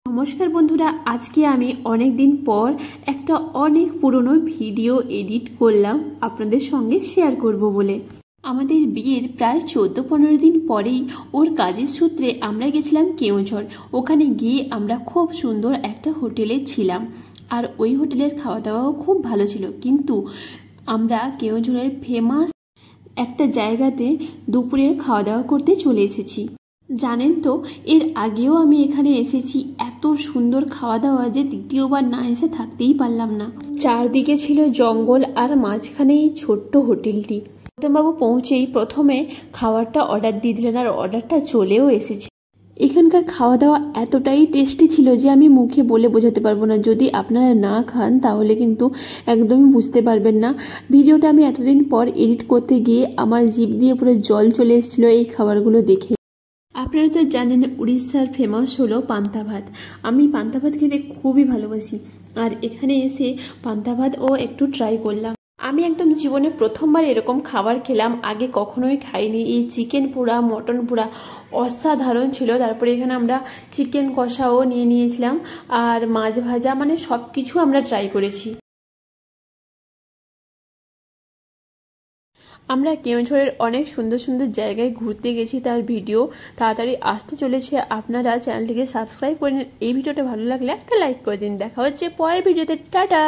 নমস্কার বন্ধুরা, আজকে আমি অনেক দিন পর একটা অনেক পুরনো ভিডিও এডিট করলাম আপনাদের সঙ্গে শেয়ার করব বলে। আমাদের বিয়ের প্রায় 14-15 দিন পরেই ওর কাজের সূত্রে আমরা গেছিলাম কেওঁঝর। ওখানে গিয়ে আমরা খুব সুন্দর একটা হোটেলে ছিলাম, আর ওই হোটেলের খাওয়া দাওয়াও খুব ভালো ছিল। কিন্তু আমরা কেওঁঝরের ফেমাস একটা জায়গাতে দুপুরের খাওয়া দাওয়া করতে চলে এসেছি। জানেন তো, এর আগেও আমি এখানে এসেছি, এত সুন্দর খাওয়া দাওয়া যে দ্বিতীয়বার না এসে থাকতেই পারলাম না। চারদিকে ছিল জঙ্গল আর মাঝখানে এই ছোট্ট হোটেলটি। গৌতমবাবু পৌঁছেই প্রথমে খাবারটা অর্ডার দিয়ে দিলেন, আর অর্ডারটা চলেও এসেছে। এখানকার খাওয়া দাওয়া এতটাই টেস্টি ছিল যে আমি মুখে বলে বোঝাতে পারবো না। যদি আপনারা না খান তাহলে কিন্তু একদমই বুঝতে পারবেন না। ভিডিওটা আমি এতদিন পর এডিট করতে গিয়ে আমার জিভ দিয়ে পুরো জল চলে এসেছিল এই খাবারগুলো দেখে। আপনারা তো জানেন উড়িষ্যার ফেমাস হলো পান্তা ভাত। আমি পান্তা ভাত খেতে খুবই ভালোবাসি, আর এখানে এসে পান্তা ভাত একটু ট্রাই করলাম। আমি একদম জীবনে প্রথমবার এরকম খাবার খেলাম, আগে কখনোই খাইনি। এই চিকেন পোড়া, মটন পোড়া অসাধারণ ছিল। তারপরে এখানে আমরা চিকেন কষাও নিয়ে নিয়েছিলাম, আর মাছ ভাজা, মানে সব কিছু আমরা ট্রাই করেছি। আমরা কেওঁঝরের অনেক সুন্দর সুন্দর জায়গায় ঘুরতে গেছি, তার ভিডিও তাড়াতাড়ি আসতে চলেছে। আপনারা চ্যানেলটিকে সাবস্ক্রাইব করে নিন। এই ভিডিওটা ভালো লাগলে একটা লাইক করে দিন। দেখা হচ্ছে পরের ভিডিওতে। টাটা।